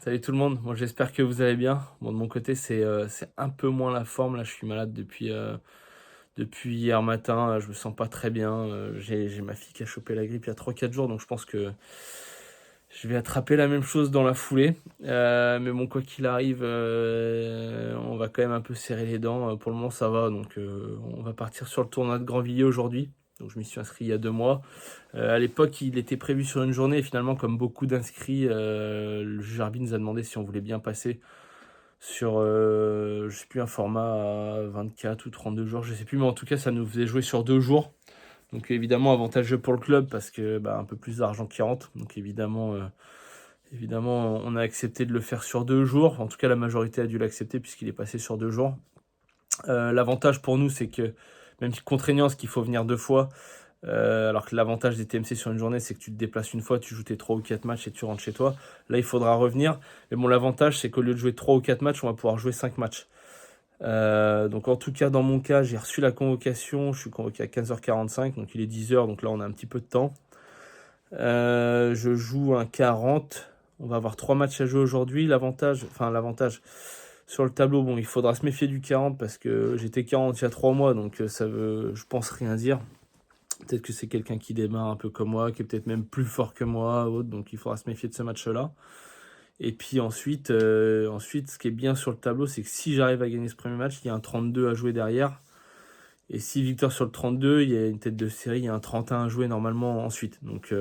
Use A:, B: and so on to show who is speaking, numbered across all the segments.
A: Salut tout le monde, moi j'espère que vous allez bien. Bon, de mon côté, c'est un peu moins la forme. Là, je suis malade depuis hier matin. Je me sens pas très bien. J'ai ma fille qui a chopé la grippe il y a 3 4 jours, donc je pense que je vais attraper la même chose dans la foulée. Mais bon, quoi qu'il arrive, on va quand même un peu serrer les dents. Pour le moment, ça va. Donc, on va partir sur le tournoi de Grandvilliers aujourd'hui. Donc, je m'y suis inscrit il y a 2 mois. À l'époque, il était prévu sur une journée. Et finalement, comme beaucoup d'inscrits, le juge arbitre nous a demandé si on voulait bien passer sur, je sais plus, un format à 24 ou 32 jours, je sais plus. Mais en tout cas, ça nous faisait jouer sur 2 jours. Donc évidemment, avantageux pour le club parce que un peu plus d'argent qui rentre. Donc évidemment, on a accepté de le faire sur 2 jours. En tout cas, la majorité a dû l'accepter puisqu'il est passé sur 2 jours. L'avantage pour nous, c'est que même si contraignant, ce qu'il faut venir 2 fois, alors que l'avantage des TMC sur une journée, c'est que tu te déplaces une fois, tu joues tes 3 ou 4 matchs et tu rentres chez toi. Là, il faudra revenir. Mais bon, l'avantage, c'est qu'au lieu de jouer 3 ou 4 matchs, on va pouvoir jouer 5 matchs. Donc en tout cas, dans mon cas, j'ai reçu la convocation. Je suis convoqué à 15h45, donc il est 10h, donc là, on a un petit peu de temps. Je joue un 40. On va avoir 3 matchs à jouer aujourd'hui. L'avantage sur le tableau, bon, il faudra se méfier du 40 parce que j'étais 40 il y a 3 mois, donc ça veut, je pense, rien dire. Peut-être que c'est quelqu'un qui démarre un peu comme moi, qui est peut-être même plus fort que moi, autre, donc il faudra se méfier de ce match-là. Et puis ensuite, ce qui est bien sur le tableau, c'est que si j'arrive à gagner ce premier match, il y a un 32 à jouer derrière. Et si victoire sur le 32, il y a une tête de série, il y a un 31 à jouer normalement ensuite. Donc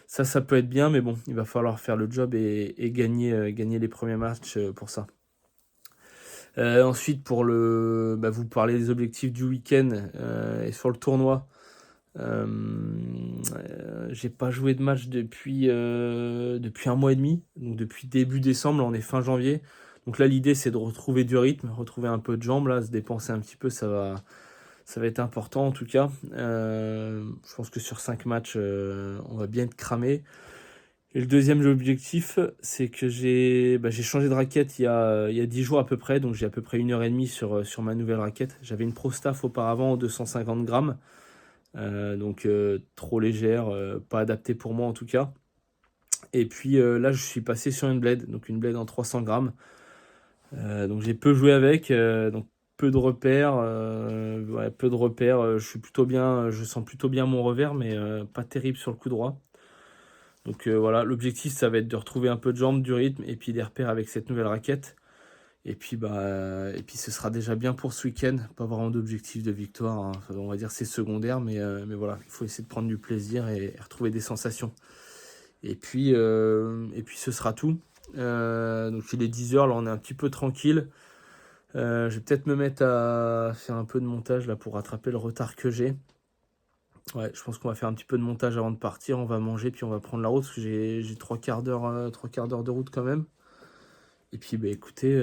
A: ça peut être bien, mais bon, il va falloir faire le job et gagner les premiers matchs pour ça. Ensuite, pour vous parler des objectifs du week-end et sur le tournoi. J'ai pas joué de match depuis 1 mois et demi, donc depuis début décembre. Là, on est fin janvier, donc là l'idée c'est de retrouver du rythme, retrouver un peu de jambes, là se dépenser un petit peu, ça va être important en tout cas. Je pense que sur 5 matchs on va bien être cramé. Et le deuxième objectif, c'est que j'ai changé de raquette il y a 10 jours à peu près, donc j'ai à peu près 1 heure et demie sur ma nouvelle raquette. J'avais une Pro Staff auparavant, 250 grammes. Donc trop légère, pas adaptée pour moi en tout cas. Et puis là, je suis passé sur une blade, donc une blade en 300 grammes. Donc j'ai peu joué avec, donc peu de repères. Peu de repères. Je suis plutôt bien, je sens plutôt bien mon revers, mais pas terrible sur le coup droit. Donc voilà, l'objectif, ça va être de retrouver un peu de jambes, du rythme, et puis des repères avec cette nouvelle raquette. Et puis ce sera déjà bien pour ce week-end. Pas vraiment d'objectif de victoire, hein. Enfin, on va dire c'est secondaire, mais voilà, il faut essayer de prendre du plaisir et retrouver des sensations. Et puis ce sera tout. Donc il est 10h, là on est un petit peu tranquille. Je vais peut-être me mettre à faire un peu de montage là pour rattraper le retard que j'ai. Ouais, je pense qu'on va faire un petit peu de montage avant de partir. On va manger puis on va prendre la route parce que j'ai 3 quarts d'heure de route quand même. Et puis écoutez,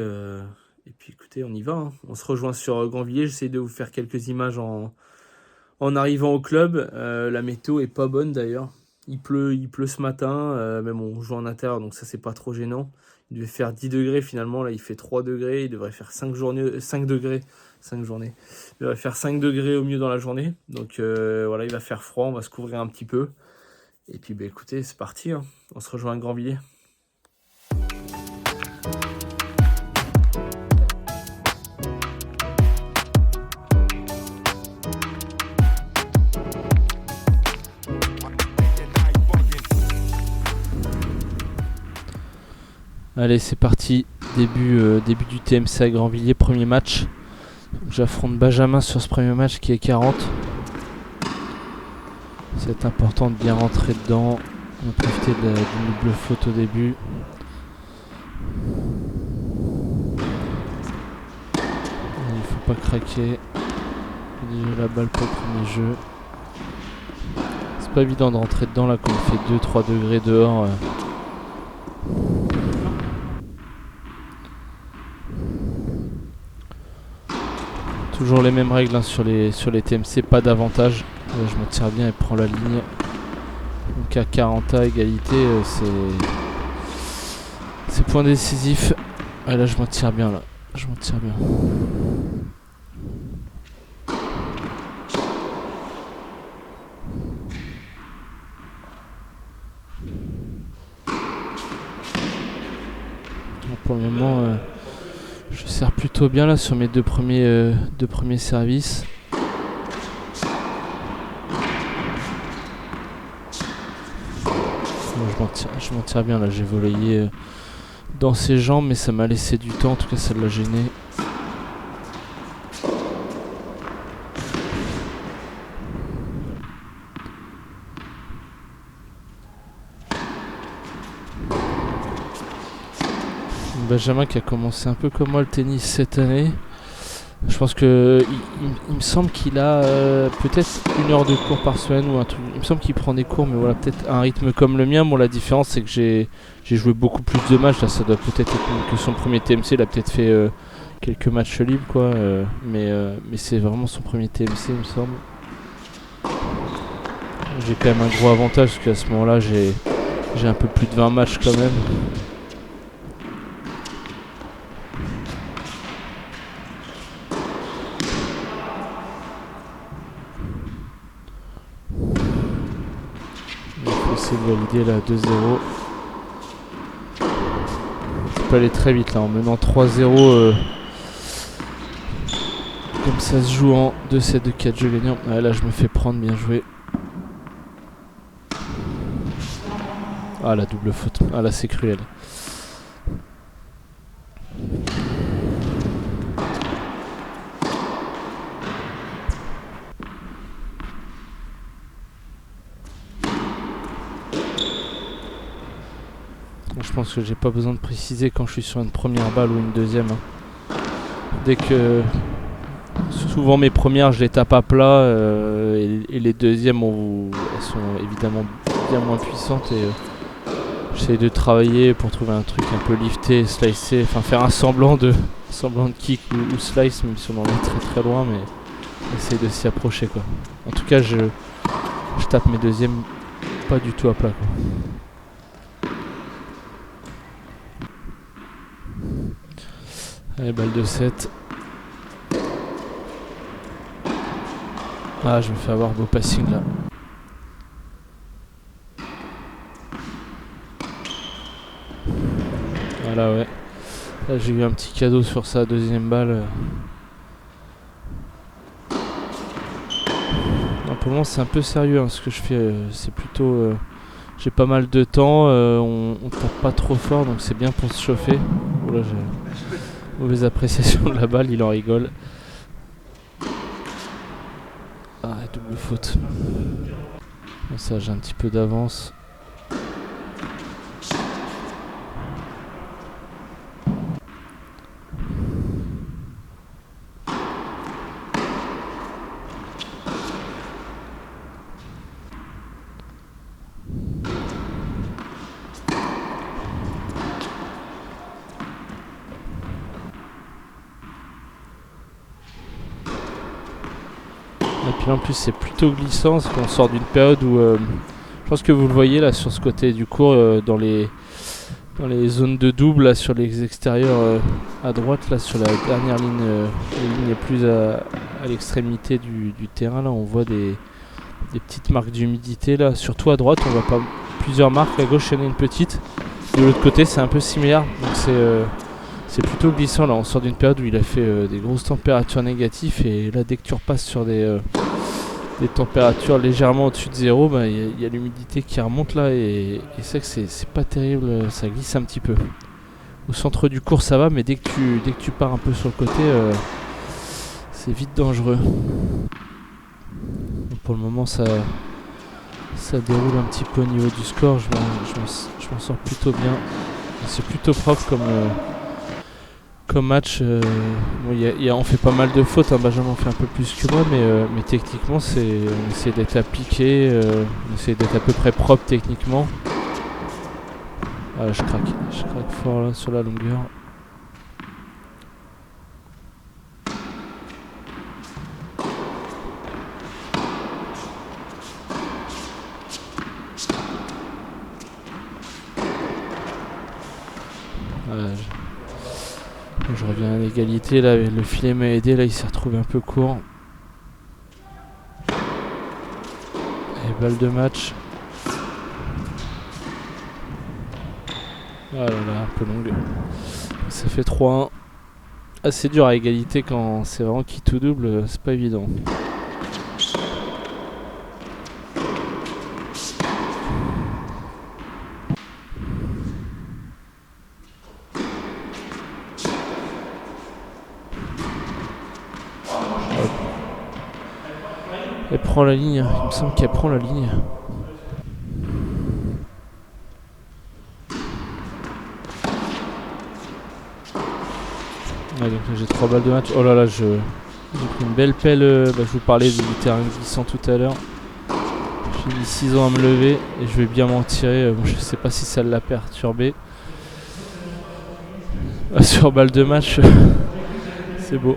A: on y va, hein. On se rejoint sur Grandvilliers. J'essaie de vous faire quelques images en arrivant au club. La météo est pas bonne d'ailleurs. Il pleut ce matin, mais bon, on joue en intérieur, donc ça c'est pas trop gênant. Il devait faire 10 degrés finalement, là il fait 3 degrés. Il devrait faire 5 degrés, 5 journées. Il devrait faire 5 degrés au mieux dans la journée. Donc voilà, il va faire froid, on va se couvrir un petit peu. Et puis écoutez, c'est parti, hein. On se rejoint à Grandvilliers. Allez, c'est parti. Début du TMC à Grandvilliers, premier match. J'affronte Benjamin sur ce premier match qui est 40. C'est important de bien rentrer dedans. On va profiter d'une double faute au début. Il faut pas craquer. Déjà la balle pour le premier jeu. C'est pas évident de rentrer dedans là quand il fait 2-3 degrés dehors. Toujours les mêmes règles, hein, sur les TMC, pas d'avantage. Je me tire bien et prends la ligne. Donc à 40 à égalité, c'est point décisif. Et là je m'en tire bien là. Je m'en tire bien. Donc pour le moment, je sers plutôt bien là sur mes deux premiers services. Je m'en tire bien là, j'ai volleyé dans ses jambes, mais ça m'a laissé du temps, en tout cas ça l'a gêné. Benjamin qui a commencé un peu comme moi le tennis cette année. Je pense que il me semble qu'il a peut-être 1 heure de cours par semaine ou un truc. Il me semble qu'il prend des cours, mais voilà, peut-être un rythme comme le mien. Bon, la différence c'est que j'ai joué beaucoup plus de matchs. Là, ça doit peut-être être que son premier TMC. Il a peut-être fait quelques matchs libres, quoi. Mais c'est vraiment son premier TMC, il me semble. J'ai quand même un gros avantage parce qu'à ce moment-là, j'ai un peu plus de 20 matchs quand même. De valider là 2-0. Ça peut aller très vite là en menant 3-0. Comme ça se joue en 2-7 de 4 jeux gagnants. Ah, là je me fais prendre, bien joué. Ah la double faute. Ah là c'est cruel. Je pense que j'ai pas besoin de préciser quand je suis sur une première balle ou une deuxième. Dès que souvent mes premières je les tape à plat et les deuxièmes elles sont évidemment bien moins puissantes et j'essaie de travailler pour trouver un truc un peu lifté, slicé, enfin faire un semblant de kick ou slice, même si on en est très très loin, mais essayer de s'y approcher quoi. En tout cas je tape mes deuxièmes pas du tout à plat quoi. Allez, balle de 7. Ah, je me fais avoir beau passing là. Voilà, ouais. Là, j'ai eu un petit cadeau sur sa deuxième balle. Non, pour le moment, c'est un peu sérieux hein, ce que je fais. C'est plutôt. J'ai pas mal de temps. On tape pas trop fort, donc c'est bien pour se chauffer. Oh là, j'ai mauvaise appréciation de la balle, il en rigole. Ah, double faute. Bon, ça, j'ai un petit peu d'avance. Et puis en plus c'est plutôt glissant parce qu'on sort d'une période où je pense que vous le voyez là sur ce côté du court dans les zones de double là, sur les extérieurs à droite là sur la dernière ligne les lignes plus à l'extrémité du terrain là on voit des petites marques d'humidité là, surtout à droite on voit pas plusieurs marques, à gauche il y en a une petite, de l'autre côté c'est un peu similaire donc c'est plutôt glissant là, on sort d'une période où il a fait des grosses températures négatives et là dès que tu repasses sur des températures légèrement au-dessus de 0, bah, y a l'humidité qui remonte là et c'est vrai que c'est pas terrible, ça glisse un petit peu. Au centre du court ça va mais dès que tu pars un peu sur le côté c'est vite dangereux. Donc pour le moment ça déroule un petit peu au niveau du score, je m'en sors plutôt bien. C'est plutôt propre comme match. On fait pas mal de fautes, hein. Benjamin en fait un peu plus que moi, mais techniquement on essaie d'être appliqué, on essaie d'être à peu près propre techniquement. Ah, je craque fort là sur la longueur. Je reviens à l'égalité là, le filet m'a aidé, là il s'est retrouvé un peu court. Et balle de match. Ah, là là, un peu longue. Ça fait 3-1. Assez dur à égalité quand c'est vraiment qui tout double, c'est pas évident. Elle prend la ligne, il me semble qu'elle prend la ligne. Ouais, donc j'ai 3 balles de match. Oh là là, j'ai pris une belle pelle. Je vous parlais du terrain glissant tout à l'heure. J'ai mis 6 ans à me lever et je vais bien m'en tirer. Bon, je sais pas si ça l'a perturbé. Sur balle de match, c'est beau.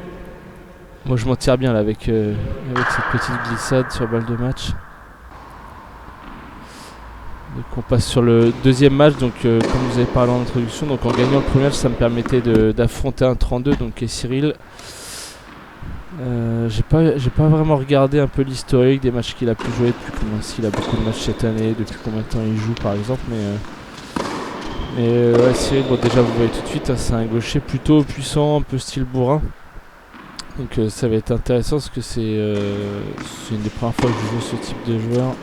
A: Moi je m'en tire bien là avec cette petite glissade sur balle de match. Donc on passe sur le deuxième match, donc comme vous avez parlé en introduction, donc en gagnant le premier match ça me permettait d'affronter un 32, donc et Cyril. J'ai pas vraiment regardé un peu l'historique des matchs qu'il a pu jouer, depuis combien, s'il a beaucoup de matchs cette année, depuis combien de temps il joue par exemple, mais ouais, Cyril, bon déjà vous voyez tout de suite, hein, c'est un gaucher plutôt puissant, un peu style bourrin. Donc ça va être intéressant parce que c'est une des premières fois que je joue ce type de joueur.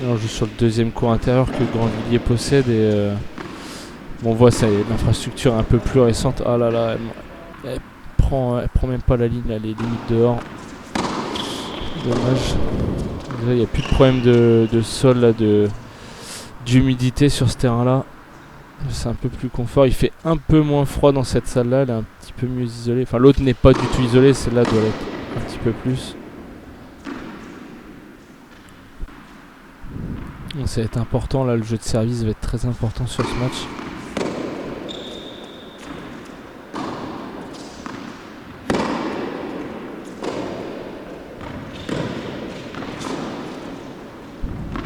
A: Et on joue sur le deuxième cours intérieur que Grandvilliers possède et bon, on voit ça, l'infrastructure un peu plus récente. Ah là là, elle prend même pas la ligne, là, les limites dehors. Dommage. Il n'y a plus de problème de sol là, d'humidité sur ce terrain là. C'est un peu plus confort, il fait un peu moins froid dans cette salle là, elle est un petit peu mieux isolée. Enfin l'autre n'est pas du tout isolée, celle-là doit l'être un petit peu plus. Donc ça va être important là, le jeu de service va être très important sur ce match.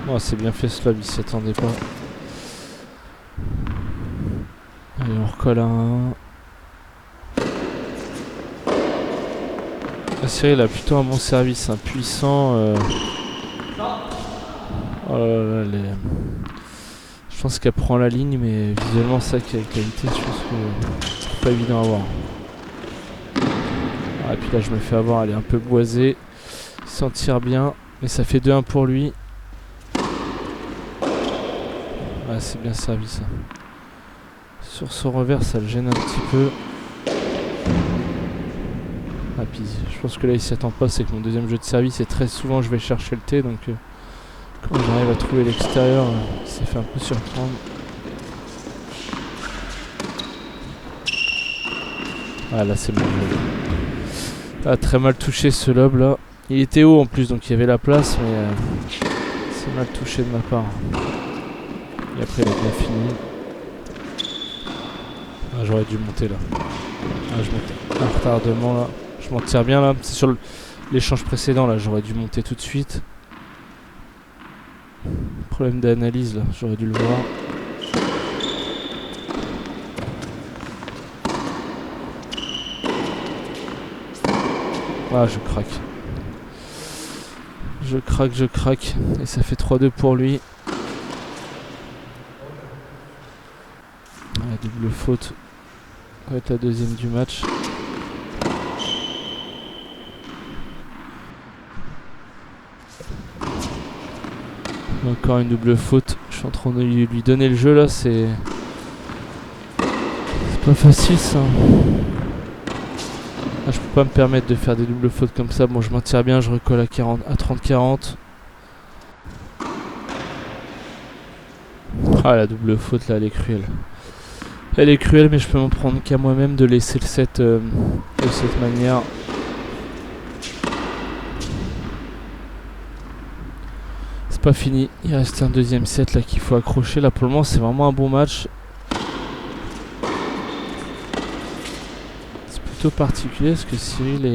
A: Oh, c'est bien fait ce lob, il s'y attendait pas. Allez, on recolle un. Cyril a plutôt un bon service, un puissant. Oh là là, je pense qu'elle prend la ligne, mais visuellement, ça qui a la qualité, je pense que c'est pas évident à voir. Ah, et puis là, je me fais avoir, elle est un peu boisée. Il s'en tire bien, mais ça fait 2-1 pour lui. Ah, c'est bien servi ça. Sur son revers, ça le gêne un petit peu. Ah, puis je pense que là, il s'y attend pas, c'est que mon deuxième jeu de service, et très souvent, je vais chercher le T, donc quand j'arrive à trouver l'extérieur, il s'est fait un peu surprendre. Ah, là, c'est bon. Ah, très mal touché ce lob là. Il était haut en plus, donc il y avait la place, mais c'est mal touché de ma part. Et après, il a bien fini. Ah, j'aurais dû monter là. Ah, je monte un retardement là. Je m'en tire bien là. C'est sur l'échange précédent là, j'aurais dû monter tout de suite. Problème d'analyse là, j'aurais dû le voir. Ah, je craque. Je craque. Et ça fait 3-2 pour lui. Ah, double faute. Ça va être la deuxième du match. Encore une double faute. Je suis en train de lui donner le jeu là, c'est pas facile ça. Ah, je peux pas me permettre de faire des doubles fautes comme ça. Bon, je m'en tire bien, je recolle à 30-40. Ah, la double faute là, elle est cruelle. Elle est cruelle, mais je peux m'en prendre qu'à moi-même de laisser le set de cette manière. C'est pas fini, il reste un deuxième set là qu'il faut accrocher. Là pour le moment, c'est vraiment un bon match. Particulier parce que Cyril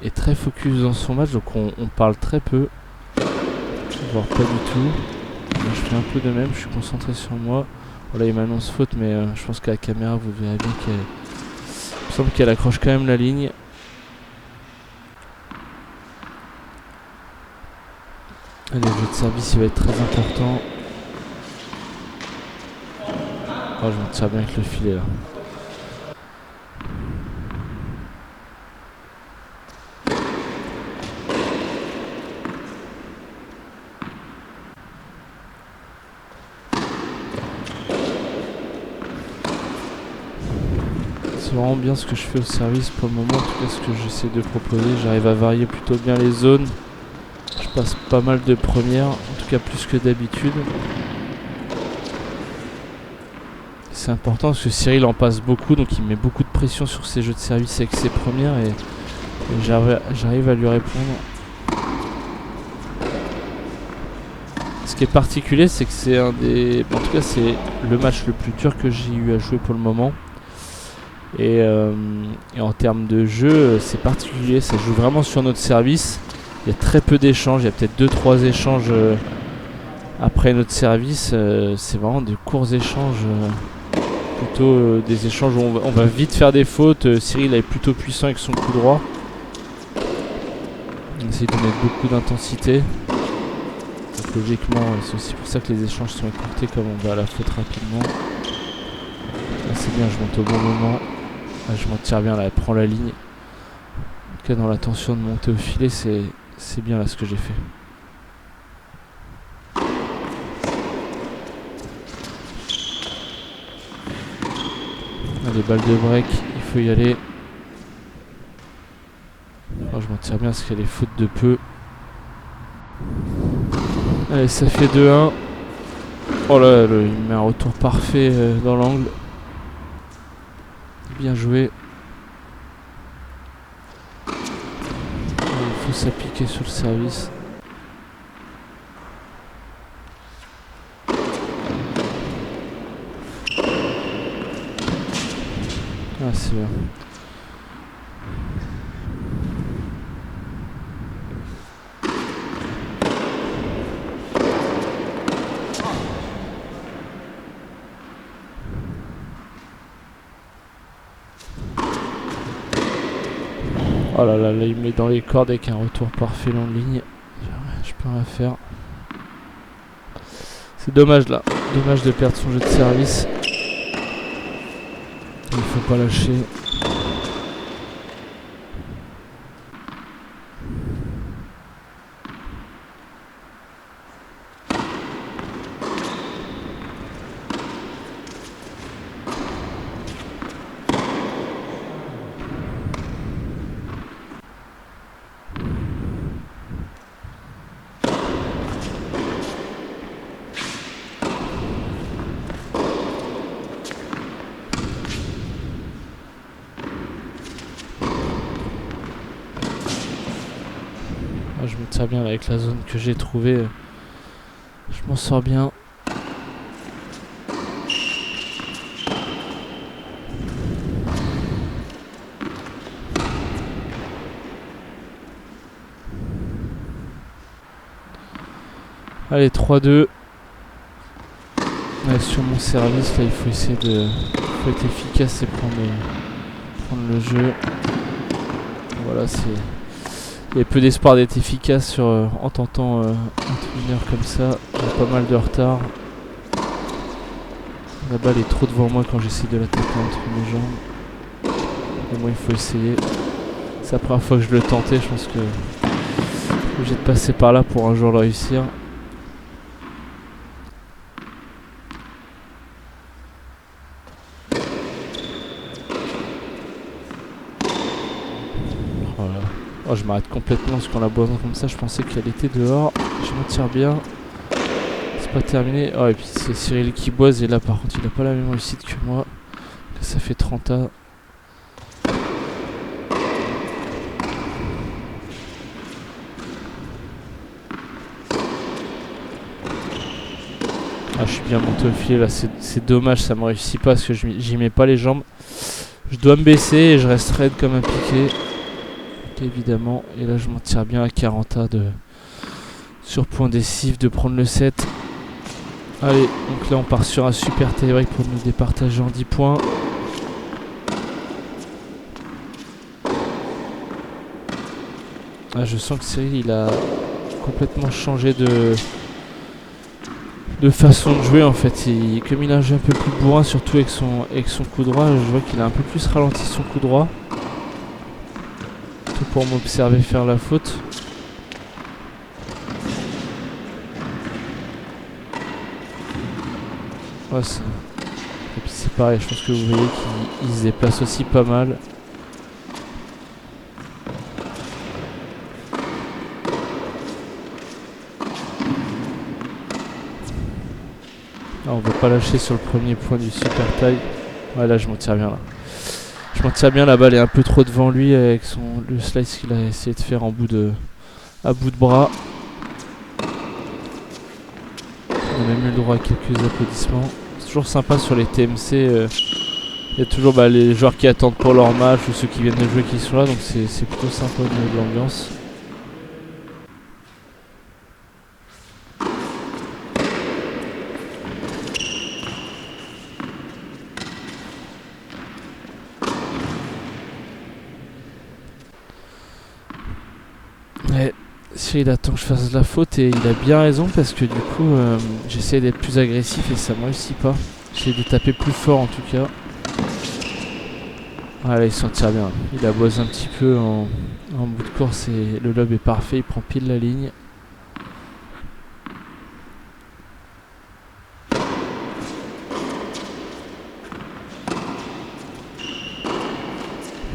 A: est très focus dans son match, donc on parle très peu, voire pas du tout. Moi, je fais un peu de même, je suis concentré sur moi. Voilà, il m'annonce faute, mais je pense qu'à la caméra vous verrez bien il me semble qu'elle accroche quand même la ligne. Allez, le jeu de service il va être très important. Oh, je m'en tire bien avec le filet là. C'est vraiment bien ce que je fais au service pour le moment, en tout cas ce que j'essaie de proposer. J'arrive à varier plutôt bien les zones. Je passe pas mal de premières, en tout cas plus que d'habitude. C'est important parce que Cyril en passe beaucoup, donc il met beaucoup de pression sur ses jeux de service avec ses premières et j'arrive à lui répondre. Ce qui est particulier, c'est que c'est un des... En tout cas, c'est le match le plus dur que j'ai eu à jouer pour le moment. Et en termes de jeu, c'est particulier, ça joue vraiment sur notre service. Il y a très peu d'échanges, il y a peut-être 2-3 échanges après notre service. C'est vraiment de courts échanges, plutôt des échanges où on va vite faire des fautes. Cyril est plutôt puissant avec son coup droit. On essaie de mettre beaucoup d'intensité. Donc logiquement, c'est aussi pour ça que les échanges sont écourtés, comme on va à la faute rapidement. Là c'est bien, je monte au bon moment. Là, je m'en tire bien, là, elle prend la ligne. En tout cas, dans la tension de monter au filet, c'est bien là ce que j'ai fait. Les balles de break, il faut y aller. Oh, je m'en tire bien parce qu'elle est faute de peu. Allez, ça fait 2-1. Oh là, il met un retour parfait dans l'angle. Bien joué. Il faut s'appliquer sur le service. Ah, c'est bien. Oh là là, là il met dans les cordes avec un retour parfait long de ligne. Je peux rien faire. C'est dommage là. Dommage de perdre son jeu de service. Il faut pas lâcher. Je me tire bien avec la zone que j'ai trouvée. Je m'en sors bien. Allez, 3-2. Ouais, sur mon service, là, il faut essayer de... faut être efficace et prendre le jeu. Voilà, c'est... Il y a peu d'espoir d'être efficace en tentant un twinner comme ça. J'ai pas mal de retard. La balle est trop devant moi quand j'essaie de l'attaquer entre mes jambes. Mais moi, il faut essayer. C'est la première fois que je le tentais. Je pense que je suis obligé de passer par là pour un jour le réussir. Voilà. Oh, je m'arrête complètement parce qu'on a besoin comme ça. Je pensais qu'elle était dehors. Je m'en tire bien. C'est pas terminé. Oh, et puis c'est Cyril qui boise. Et là, par contre, il a pas la même réussite que moi. Ça fait 30A. Ah, je suis bien monté au filet là, c'est dommage, ça me réussit pas parce que j'y mets pas les jambes. Je dois me baisser et je reste raide comme un piqué. Évidemment, et là je m'en tire bien à 40A sur point décisif de prendre le 7. Allez, donc là on part sur un super tie-break pour nous départager en 10 points. Ah, je sens que Cyril il a complètement changé de façon de jouer en fait. Comme il a un jeu un peu plus bourrin, surtout avec son coup droit, je vois qu'il a un peu plus ralenti son coup droit. Tout pour m'observer faire la faute. Ouais, et puis c'est pareil, je pense que vous voyez qu'il se déplace aussi pas mal. Ah, on ne veut pas lâcher sur le premier point du super taille. Ouais, là je m'en tire bien là. Je m'en tire bien, la balle est un peu trop devant lui avec le slice qu'il a essayé de faire à bout de bras. On a même eu le droit à quelques applaudissements. C'est toujours sympa sur les TMC. Il y a toujours les joueurs qui attendent pour leur match ou ceux qui viennent de jouer qui sont là, donc c'est plutôt sympa au niveau de l'ambiance. Ouais, Cyril attend que je fasse de la faute et il a bien raison parce que du coup j'essaie d'être plus agressif et ça me réussit pas. J'essaie de taper plus fort en tout cas. Voilà, il s'en tire bien. Il aboise un petit peu en bout de course et le lob est parfait, il prend pile la ligne.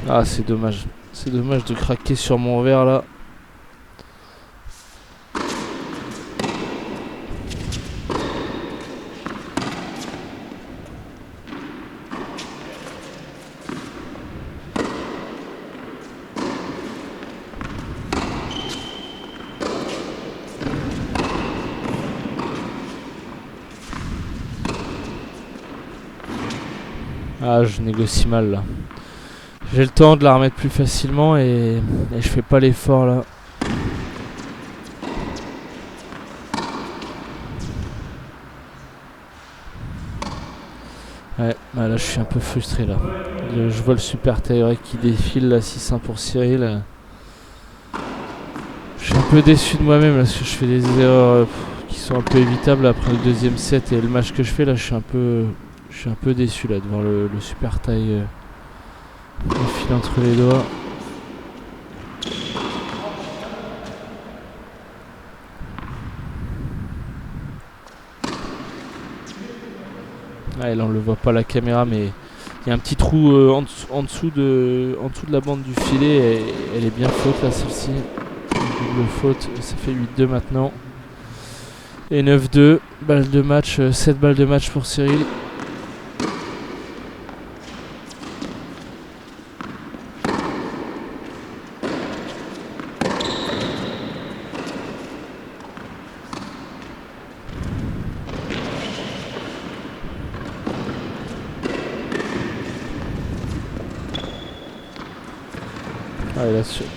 A: Ah, c'est dommage. C'est dommage de craquer sur mon verre là. Ah, je négocie mal là. J'ai le temps de la remettre plus facilement et je fais pas l'effort là. Ouais, bah là je suis un peu frustré là. Je vois le super tie qui défile là, 6-1 pour Cyril. Je suis un peu déçu de moi-même là, parce que je fais des erreurs qui sont un peu évitables après le deuxième set et le match que je fais là. Je suis un peu déçu là de voir le super tie défiler entre les doigts. Ouais, là on le voit pas à la caméra, mais il y a un petit trou en dessous de la bande du filet et elle est bien faute là, celle-ci. Double faute, ça fait 8-2 maintenant. Et 9-2, balle de match, 7 balles de match pour Cyril.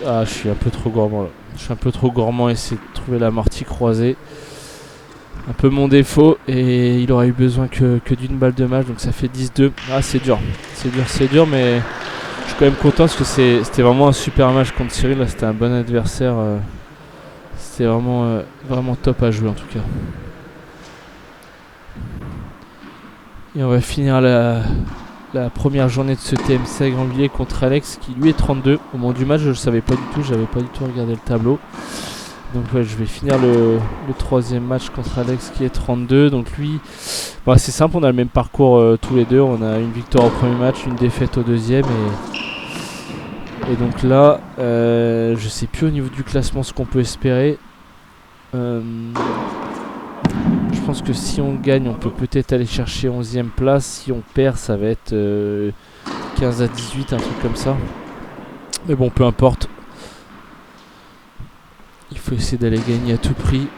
A: Ah, je suis un peu trop gourmand là. Je suis un peu trop gourmand et essayer de trouver l'amorti croisée. Un peu mon défaut et il aurait eu besoin que d'une balle de match, donc ça fait 10-2. Ah, c'est dur, mais je suis quand même content parce que c'était vraiment un super match contre Cyril. Là, c'était un bon adversaire. C'était vraiment top à jouer en tout cas. Et on va finir la première journée de ce TMC à Grandvilliers contre Alex qui lui est 32. Au moment du match je ne savais pas du tout, j'avais pas du tout regardé le tableau. Donc ouais, je vais finir le troisième match contre Alex qui est 32. Donc lui, bon, c'est simple, on a le même parcours tous les deux. On a une victoire au premier match, une défaite au deuxième. Et donc là, je sais plus au niveau du classement ce qu'on peut espérer. Je pense que si on gagne, on peut peut-être aller chercher 11e place. Si on perd, ça va être 15 à 18, un truc comme ça. Mais bon, peu importe. Il faut essayer d'aller gagner à tout prix.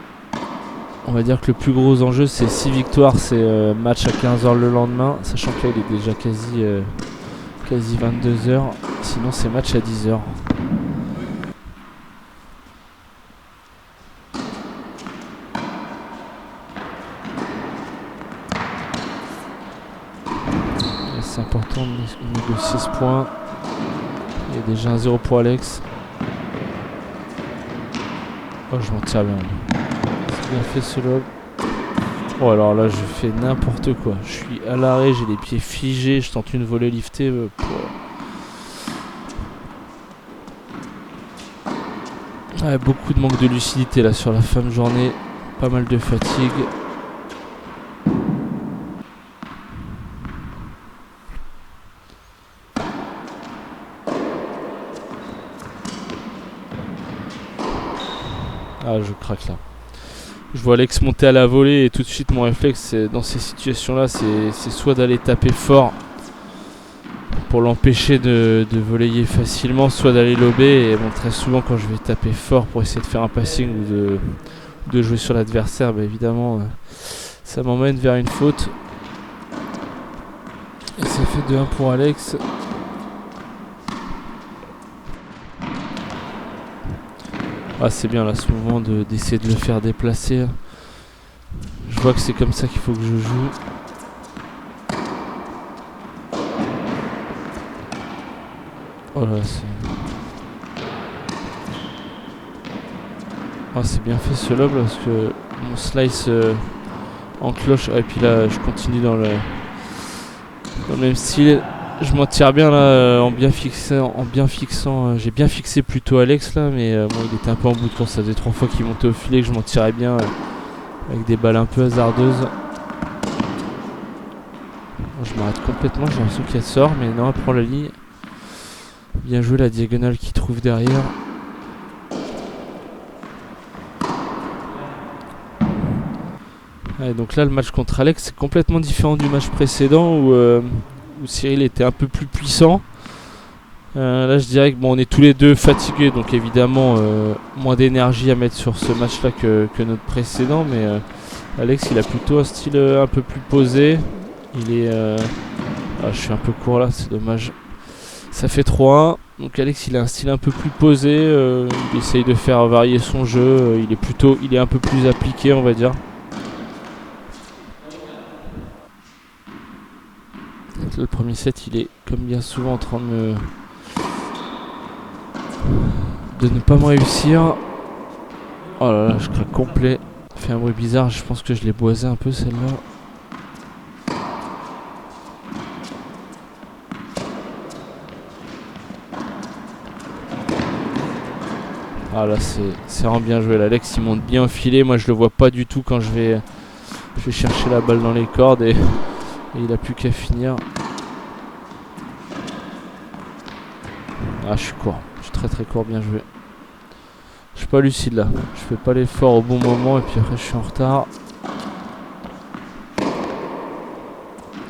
A: On va dire que le plus gros enjeu, c'est 6 victoires. C'est match à 15h le lendemain. Sachant que là, il est déjà quasi 22h. Sinon, c'est match à 10h. C'est important de négocier ce point. Il y a déjà un 0 pour Alex. Oh, je m'en tire bien. C'est bien fait ce lob. Oh, alors là, je fais n'importe quoi. Je suis à l'arrêt, j'ai les pieds figés. Je tente une volée liftée. Ouais, beaucoup de manque de lucidité là sur la fin de journée. Pas mal de fatigue. Ah, je craque là. Je vois Alex monter à la volée et tout de suite mon réflexe dans ces situations là c'est soit d'aller taper fort pour l'empêcher de voler facilement, soit d'aller lober. Et bon, très souvent quand je vais taper fort pour essayer de faire un passing ou de jouer sur l'adversaire, bah évidemment ça m'emmène vers une faute. Et ça fait 2-1 pour Alex. Ah, c'est bien là ce moment d'essayer de le faire déplacer. Je vois que c'est comme ça qu'il faut que je joue. Oh là, c'est bien fait ce lob là, parce que mon slice en cloche. Et puis là je continue dans le même style. Je m'en tire bien là en bien fixant. J'ai bien fixé plutôt Alex là, mais bon, il était un peu en bout de course. Ça faisait 3 fois qu'il montait au filet, que je m'en tirais bien avec des balles un peu hasardeuses. Je m'arrête complètement, j'ai l'impression qu'elle sort, mais non, elle prend la ligne. Bien joué la diagonale qu'il trouve derrière. Ouais, donc là le match contre Alex c'est complètement différent du match précédent où Cyril était un peu plus puissant. Là je dirais que bon, on est tous les deux fatigués, donc évidemment moins d'énergie à mettre sur ce match là que notre précédent, mais Alex il a plutôt un style un peu plus posé. Il est je suis un peu court là, c'est dommage. Ça fait 3-1. Donc Alex il a un style un peu plus posé, il essaye de faire varier son jeu, il est un peu plus appliqué on va dire. Donc, le premier set il est comme bien souvent en train de ne pas me réussir. Oh là là, je craque complet. Ça fait un bruit bizarre, je pense que je l'ai boisé un peu celle-là. Ah là c'est vraiment bien joué. L'Alex il monte bien au filet. Moi je le vois pas du tout quand je vais chercher la balle dans les cordes et il a plus qu'à finir. Ah je suis court. Je suis très très court, bien joué. Je suis pas lucide là. Je fais pas l'effort au bon moment et puis après je suis en retard.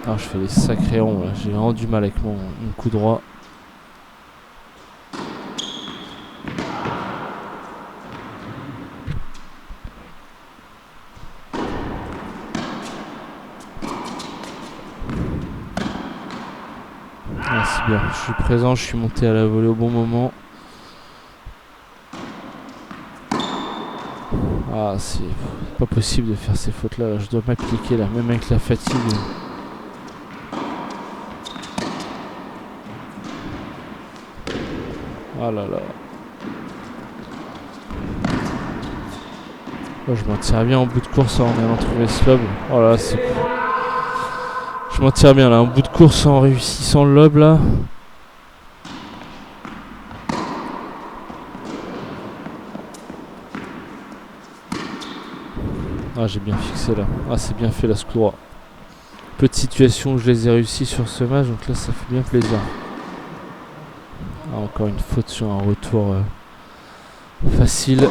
A: Ah je fais des sacrés ronds là. J'ai vraiment du mal avec mon coup droit. Ah, c'est bien, je suis présent, je suis monté à la volée au bon moment. Ah, c'est pas possible de faire ces fautes là, je dois m'appliquer là, même avec la fatigue. Oh là là. Oh, je m'en tire bien en bout de course en allant trouver ce lob. Oh là, c'est... Je m'en tire bien là, en bout de course en réussissant le lob là. Ah, j'ai bien fixé là. Ah, c'est bien fait là ce coup droit. Peu de situations où je les ai réussi sur ce match, donc là ça fait bien plaisir. Ah, encore une faute sur un retour facile.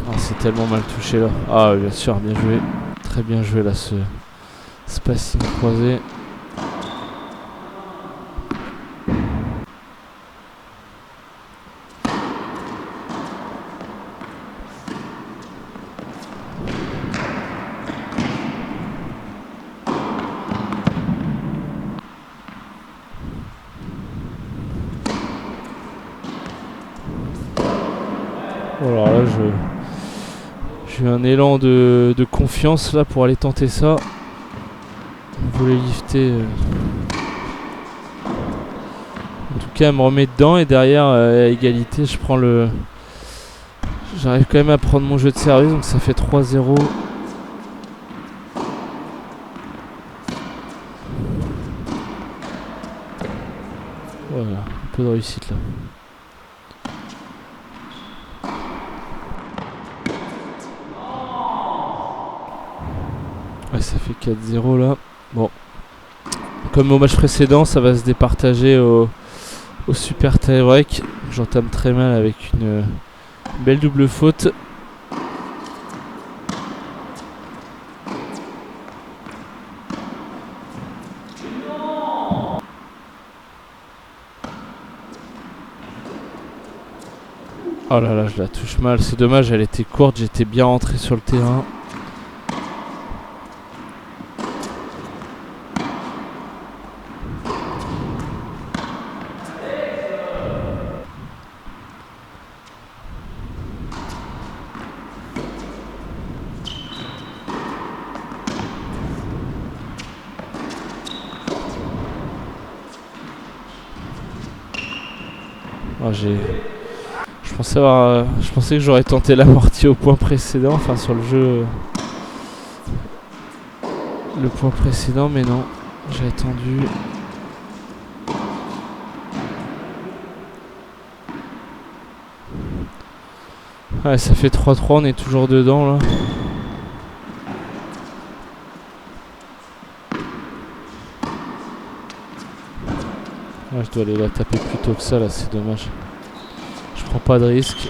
A: Ah, c'est tellement mal touché là. Ah, bien sûr, bien joué. Très bien joué là ce passing croisé. Alors là, j'ai eu un élan de confiance là pour aller tenter ça. On voulait lifter En tout cas, elle me remet dedans et derrière, à égalité, j'arrive quand même à prendre mon jeu de service, donc ça fait 3-0. Voilà, un peu de réussite là. Ouais, ça fait 4-0 là. Bon. Comme au match précédent, ça va se départager au super tie-break. J'entame très mal avec une belle double faute. Oh là là, je la touche mal. C'est dommage, elle était courte. J'étais bien rentré sur le terrain. Oh, je pensais que j'aurais tenté l'amorti au point précédent, enfin sur le jeu, le point précédent, mais non, j'ai attendu. Ouais, ça fait 3-3, on est toujours dedans là. Ouais, je dois aller la taper plus tôt que ça là, c'est dommage. Je prends pas de risque.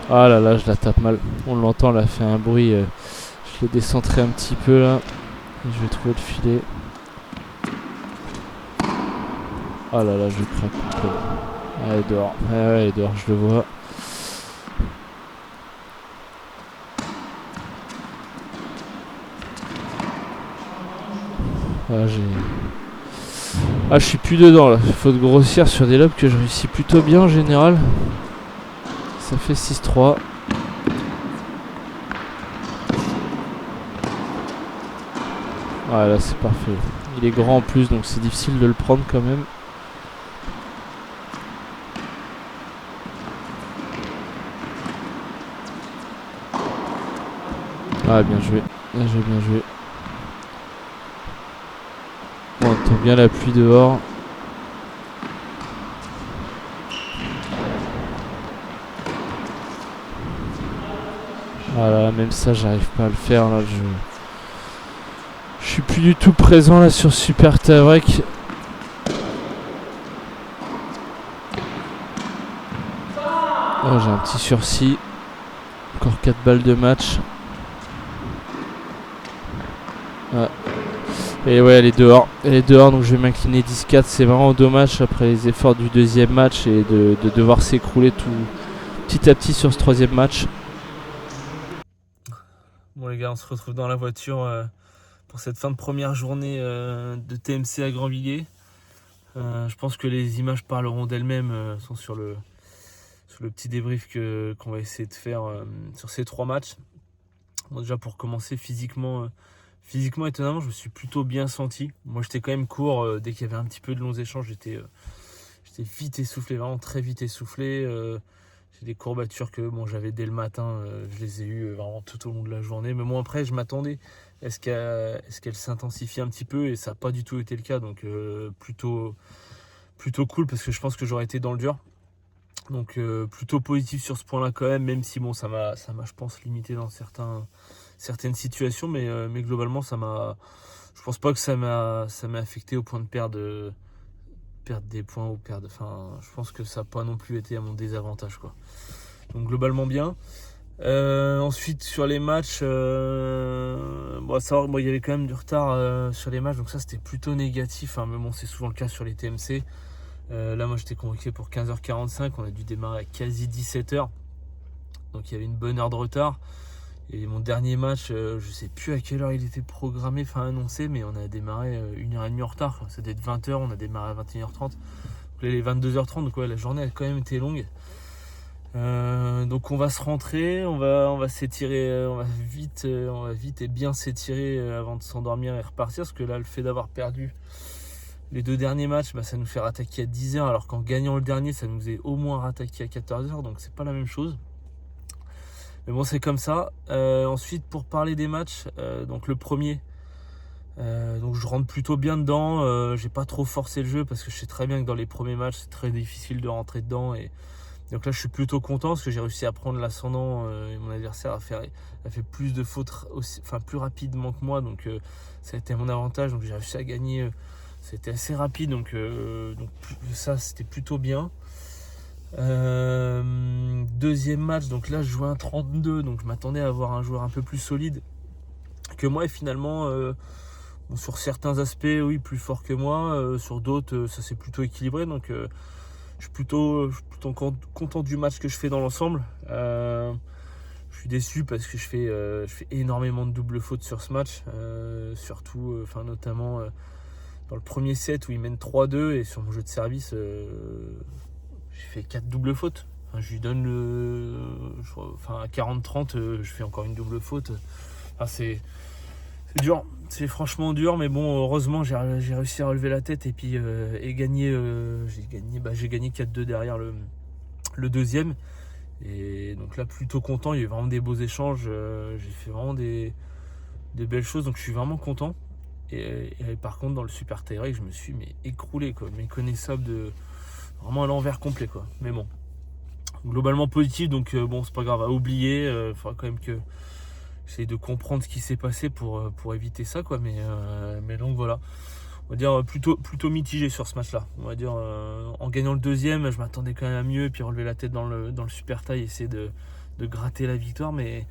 A: Ah là là, je la tape mal. On l'entend, elle a fait un bruit. Je l'ai décentré un petit peu là. Et je vais trouver le filet. Ah là là, je craque complètement. Ah, elle est dehors. Ouais, elle est dehors, je le vois. Ah, je suis plus dedans là. Faute grossière sur des lobes que je réussis plutôt bien en général. Ça fait 6-3. Ah là, c'est parfait. Il est grand en plus, donc c'est difficile de le prendre quand même. Ah, bien joué. Bien joué, bien joué. On entend bien la pluie dehors. Voilà, même ça, j'arrive pas à le faire là. Je suis plus du tout présent là sur Super tie-break. Oh, j'ai un petit sursis. Encore 4 balles de match. Ah. Et ouais, elle est dehors. Elle est dehors, donc je vais m'incliner 10-4. C'est vraiment dommage après les efforts du deuxième match et de devoir s'écrouler tout petit à petit sur ce troisième match. Bon les gars, on se retrouve dans la voiture pour cette fin de première journée de TMC à Grandvilliers. Je pense que les images parleront d'elles-mêmes, sont sur le petit débrief qu'on va essayer de faire sur ces 3 matchs. Bon, déjà pour commencer, physiquement étonnamment, je me suis plutôt bien senti. Moi j'étais quand même court, dès qu'il y avait un petit peu de longs échanges, j'étais vite essoufflé, vraiment très vite essoufflé. J'ai des courbatures que j'avais dès le matin, je les ai eues vraiment tout au long de la journée. Mais bon, après, je m'attendais à ce qu'elle s'intensifie un petit peu et ça n'a pas du tout été le cas. Donc, plutôt cool parce que je pense que j'aurais été dans le dur. Donc, plutôt positif sur ce point-là quand même si bon, ça m'a, je pense, limité dans certaines situations. Mais globalement, je pense pas que ça m'a affecté au point de perdre des points ou je pense que ça n'a pas non plus été à mon désavantage quoi. Donc globalement bien. Ensuite sur les matchs, il y avait quand même du retard sur les matchs, donc ça c'était plutôt négatif, mais bon c'est souvent le cas sur les TMC. Là moi j'étais convoqué pour 15h45, on a dû démarrer à quasi 17h, donc il y avait une bonne heure de retard. Et mon dernier match, je sais plus à quelle heure il était programmé, annoncé, mais on a démarré 1h30 en retard. C'était de 20h, on a démarré à 21h30. Donc là, il est 22h30, donc ouais, la journée a quand même été longue. Donc on va se rentrer, on va s'étirer, on va vite et bien s'étirer avant de s'endormir et repartir. Parce que là, le fait d'avoir perdu Les 2 derniers matchs, ça nous fait rattaquer à 10h, alors qu'en gagnant le dernier, ça nous est au moins rattaqué à 14h, donc c'est pas la même chose. Mais bon, c'est comme ça. Ensuite, pour parler des matchs, donc le premier, donc je rentre plutôt bien dedans. J'ai pas trop forcé le jeu parce que je sais très bien que dans les premiers matchs, c'est très difficile de rentrer dedans. Et donc là, je suis plutôt content parce que j'ai réussi à prendre l'ascendant et mon adversaire a fait plus de fautes, plus rapidement que moi. Donc ça a été à mon avantage. Donc j'ai réussi à gagner. C'était assez rapide. Donc ça, c'était plutôt bien. Deuxième match, donc là je jouais un 32, donc je m'attendais à avoir un joueur un peu plus solide que moi et finalement sur certains aspects oui plus fort que moi, sur d'autres ça s'est plutôt équilibré, donc je suis plutôt content du match que je fais dans l'ensemble. Je suis déçu parce que je fais énormément de doubles fautes sur ce match, surtout notamment dans le premier set où il mène 3-2 et sur mon jeu de service j'ai fait 4 doubles fautes. Je lui donne à 40-30, je fais encore une double faute. C'est dur, c'est franchement dur, mais bon, heureusement j'ai réussi à relever la tête et puis gagner. J'ai gagné 4-2 derrière le deuxième. Et donc là, plutôt content. Il y a eu vraiment des beaux échanges. J'ai fait vraiment des belles choses, donc je suis vraiment content. Et par contre, dans le super tie-break, je me suis écroulé, quoi, méconnaissable de. Vraiment à l'envers complet, quoi. Mais bon, globalement positif, donc bon, c'est pas grave, à oublier. Il faudra quand même que j'essaye de comprendre ce qui s'est passé pour éviter ça, quoi. Mais donc voilà, on va dire plutôt mitigé sur ce match-là. On va dire en gagnant le deuxième, je m'attendais quand même à mieux, puis relever la tête dans le super tie, essayer de gratter la victoire, mais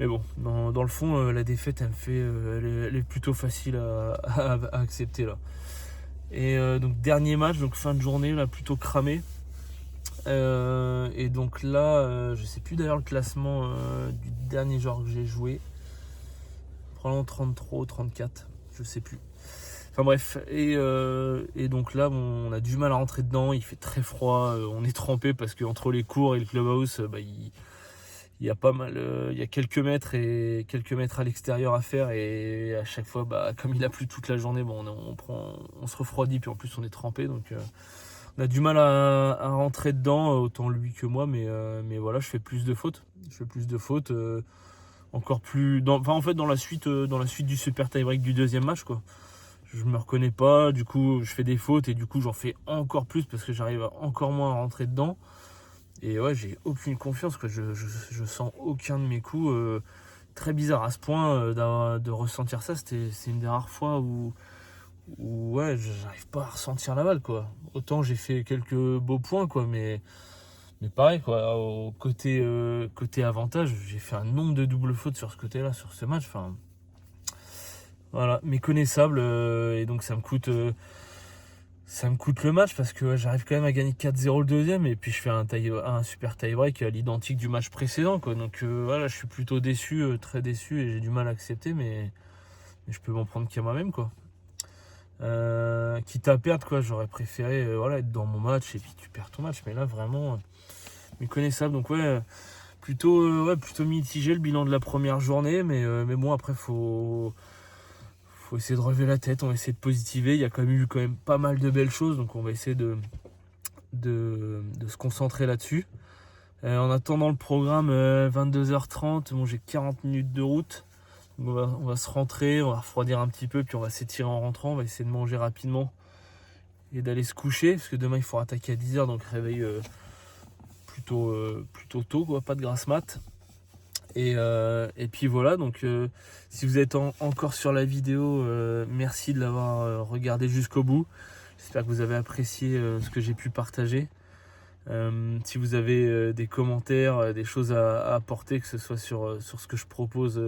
A: bon, dans le fond, la défaite, elle est plutôt facile à accepter là. Et donc dernier match, donc fin de journée, là plutôt cramé. Et donc là, je sais plus d'ailleurs le classement du dernier joueur que j'ai joué. Probablement 33 ou 34, je sais plus. Enfin bref, et donc là, on a du mal à rentrer dedans, il fait très froid, on est trempé parce qu'entre les cours et le clubhouse, il y a pas mal, il y a quelques mètres à l'extérieur à faire, et à chaque fois, comme il a plu toute la journée, on se refroidit, puis en plus on est trempé, donc on a du mal à rentrer dedans, autant lui que moi, mais voilà, je fais plus de fautes, encore plus, en fait dans la suite du super tie-break du deuxième match, quoi. Je me reconnais pas, du coup je fais des fautes et du coup j'en fais encore plus parce que j'arrive encore moins à rentrer dedans. Et ouais, j'ai aucune confiance, quoi. Je sens aucun de mes coups. Très bizarre à ce point de ressentir ça. C'est une des rares fois où ouais, j'arrive pas à ressentir la balle, quoi. Autant j'ai fait quelques beaux points, quoi, mais pareil, quoi. Au côté avantage, j'ai fait un nombre de doubles fautes sur ce côté-là, sur ce match. Enfin, voilà, méconnaissable. Et donc ça me coûte le match parce que j'arrive quand même à gagner 4-0 le deuxième et puis je fais un super tie-break à l'identique du match précédent, quoi. Donc voilà, je suis plutôt déçu, très déçu, et j'ai du mal à accepter, mais je peux m'en prendre qu'à moi-même, quoi. Quitte à perdre, quoi, j'aurais préféré être dans mon match et puis tu perds ton match, mais là vraiment méconnaissable. Donc ouais, plutôt mitigé le bilan de la première journée, mais bon, après faut essayer de relever la tête, on va essayer de positiver. Il y a quand même pas mal de belles choses, donc on va essayer de se concentrer là-dessus. En attendant le programme, 22h30, bon, j'ai 40 minutes de route. Donc on va se rentrer, on va refroidir un petit peu, puis on va s'étirer en rentrant. On va essayer de manger rapidement et d'aller se coucher, parce que demain il faut attaquer à 10h, donc réveil plutôt tôt, quoi, pas de grasse mat. Et puis voilà, donc si vous êtes encore sur la vidéo, merci de l'avoir regardé jusqu'au bout. J'espère que vous avez apprécié ce que j'ai pu partager. Si vous avez des commentaires, des choses à apporter, que ce soit sur ce que je propose,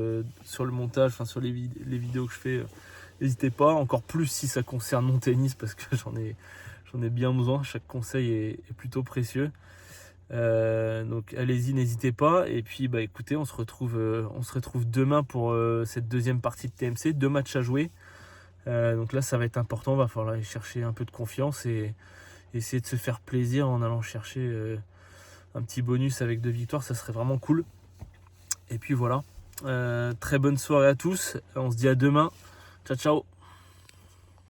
A: sur le montage, sur les vidéos que je fais, n'hésitez pas. Encore plus si ça concerne mon tennis, parce que j'en ai bien besoin. Chaque conseil est plutôt précieux. Donc allez-y, n'hésitez pas. Et puis écoutez, on se retrouve demain pour cette deuxième partie de TMC, 2 matchs à jouer. Donc là ça va être important, va falloir aller chercher un peu de confiance et essayer de se faire plaisir en allant chercher un petit bonus avec 2 victoires, ça serait vraiment cool. Et puis voilà, très bonne soirée à tous, on se dit à demain, ciao ciao.